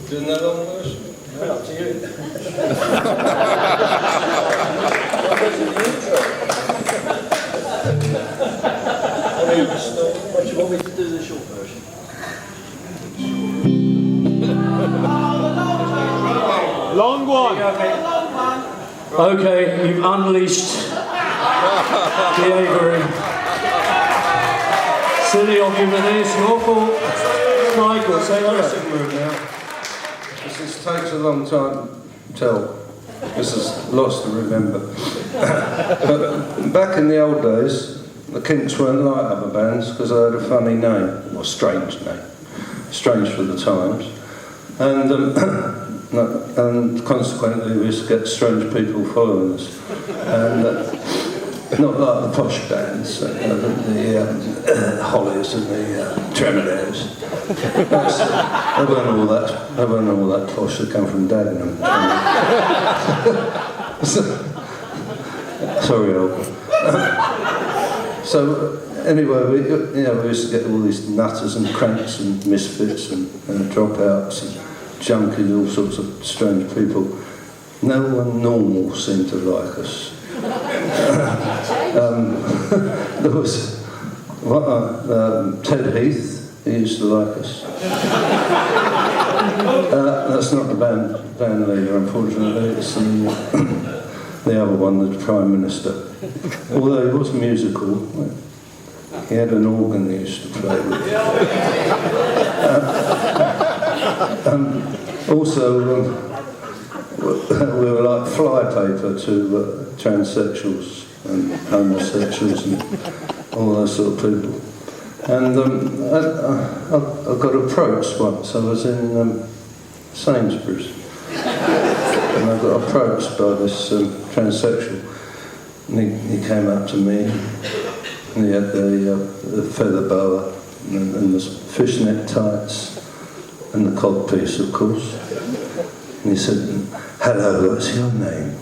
Doing that long version? No, up to you. What do you want me to do the short version? Long one. Okay, you've unleashed the Avory. Silly argument, it's your fault. Michael, say hello. Now. This takes a long time to tell. This is lost to remember. But back in the old days, the Kinks weren't like other bands because they had a funny name, or strange name. Strange for the times. And consequently we used to get strange people following us. And not like the posh bands, the Hollies and the Tremolours. They weren't all that posh. They come from Dalton. Sorry, Al. So anyway, we used to get all these nutters and cranks and misfits and dropouts and junkies, all sorts of strange people. No one normal seemed to like us. There was Ted Heath. He used to like us. That's not the band leader, unfortunately. It's the other one, the Prime Minister. Although he was musical, he had an organ he used to play with. Also, we were like flypaper to transsexuals and homosexuals and all those sort of people. And I got approached once. I was in Sainsbury's, and I got approached by this transsexual. And he came up to me, and he had the feather boa and the fishnet tights and the codpiece, of course. And he said, "Hello, what's your name?"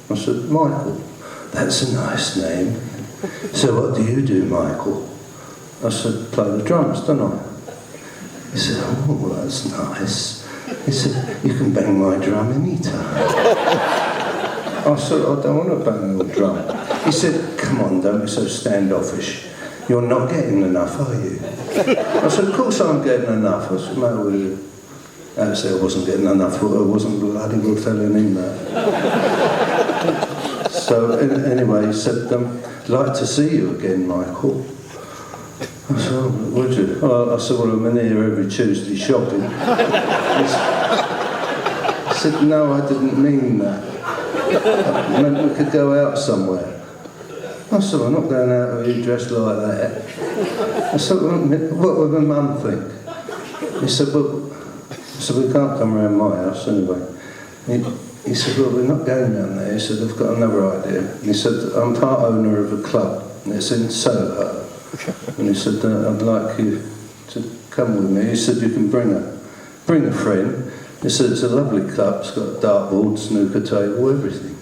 I said, "Michael." "That's a nice name. So what do you do, Michael?" I said, "Play the drums, don't I?" He said, "Oh, that's nice." He said, "You can bang my drum anytime." I said, "I don't want to bang your drum." He said, "Come on, don't be so standoffish. You're not getting enough, are you?" I said, "Of course I'm getting enough." I said, "No, with you." Actually, I wasn't getting enough, but I wasn't bloody well telling him that. So, anyway, he said, "Like to see you again, Michael." I said, "Oh, would you?" I said, "Well, I'm in here every Tuesday shopping." He said, "No, I didn't mean that. I meant we could go out somewhere." I said, "I'm not going out with you dressed like that." I said, "What would my mum think?" He said, "Well, we can't come around my house anyway." He said, "Well, we're not going down there." He said, "I've got another idea." He said, "I'm part owner of a club, and it's in Soho." And he said, "I'd like you to come with me." He said, "You can bring a friend." He said, "It's a lovely club, it's got a dartboard, snooker table, everything."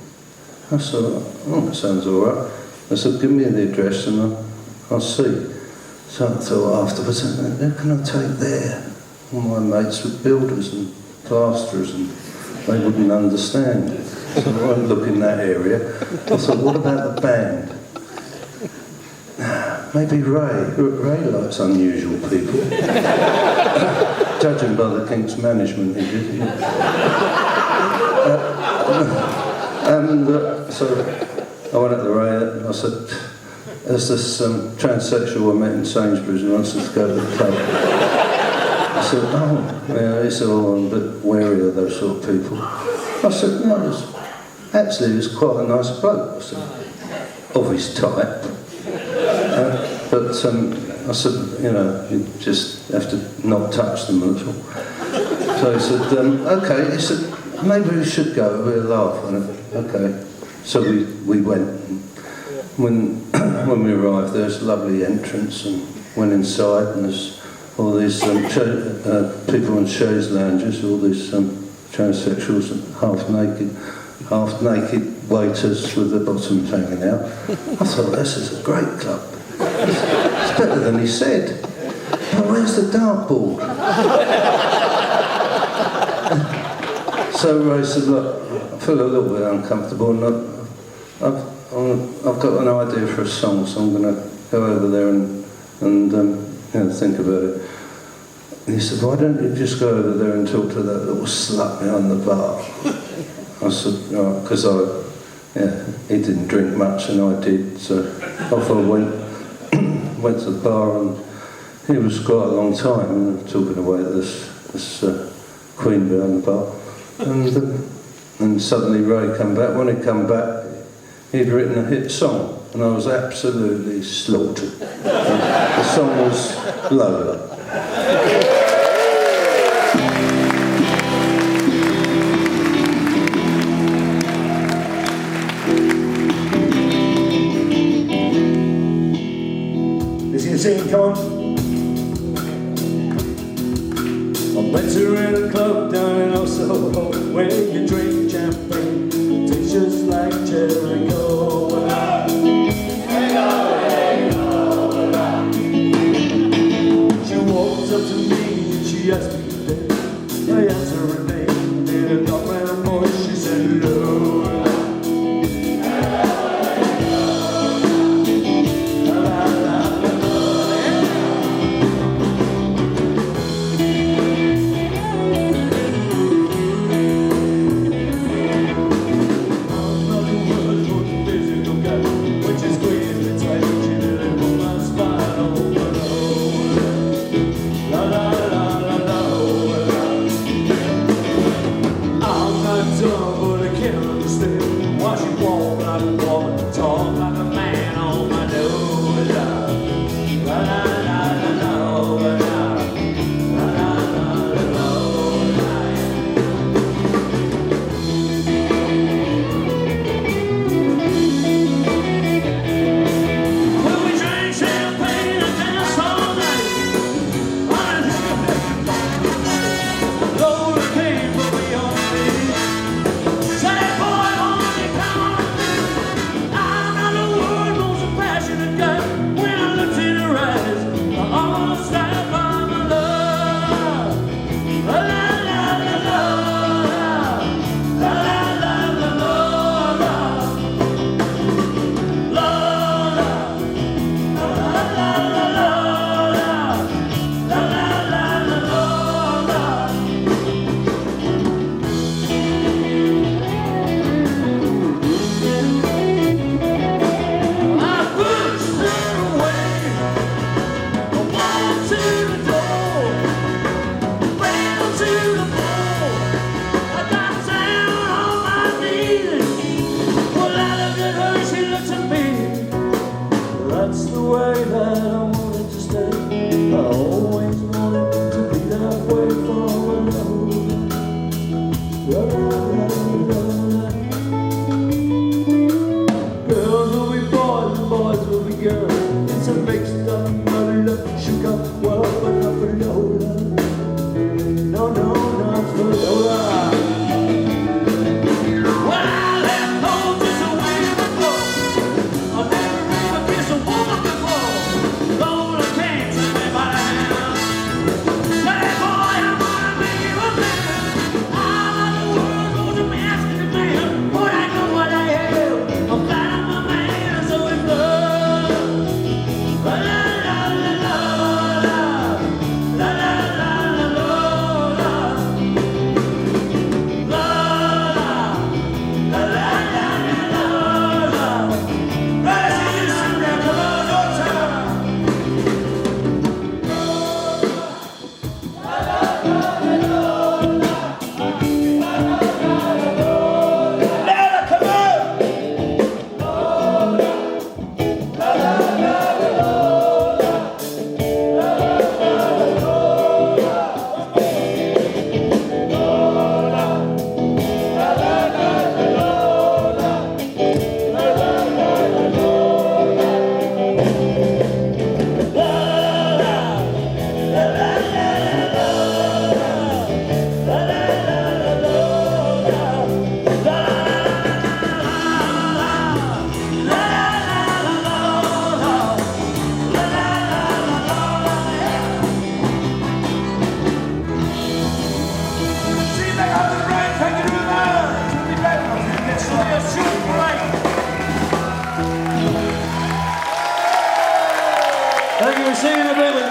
I said, "Oh, that sounds all right." I said, "Give me the address and I'll see." So I thought afterwards, "Who can I take there?" All my mates were builders and plasterers and they wouldn't understand. So I won't look in that area. I thought, what about the band? Maybe Ray. Ray likes unusual people. Judging by the Kinks management, he did. So I went up to Ray and I said, "There's this transsexual I met in Sainsbury's who wants us to go to the club." I said, "Oh, yeah." He said, "Oh, I'm a bit wary of those sort of people." I said, "No, actually, he was quite a nice bloke." I said, "Of his type." But I said, "You just have to not touch them a little." So he said, "Okay." He said, "Maybe we should go. We'll laugh on it." Okay. So we went. When we arrived, there was a lovely entrance, and went inside, and there's all these people on chaise lounges, all these transsexuals, half naked waiters with their bottoms hanging out. I thought, this is a great club. It's better than he said. But where's the dartboard? So Ray said, look, I feel a little bit uncomfortable, and I've got an idea for a song, so I'm going to go over there and think about it. And he said, why don't you just go over there and talk to that little slut behind the bar? I said, right, because he didn't drink much and I did, so off I went to the bar, and he was quite a long time talking away to this queen behind the bar. And suddenly Ray came back. When he come back, he'd written a hit song, and I was absolutely slaughtered. The song was Lola. Is he singing? Come on. I met her in a club down in Oslo, where you drink champagne, tastes just like cherry cola. She walks up to me and she asked me to dance. I answered her name, and in a dark brown voice she said, Lola. To we'll see you in a bit with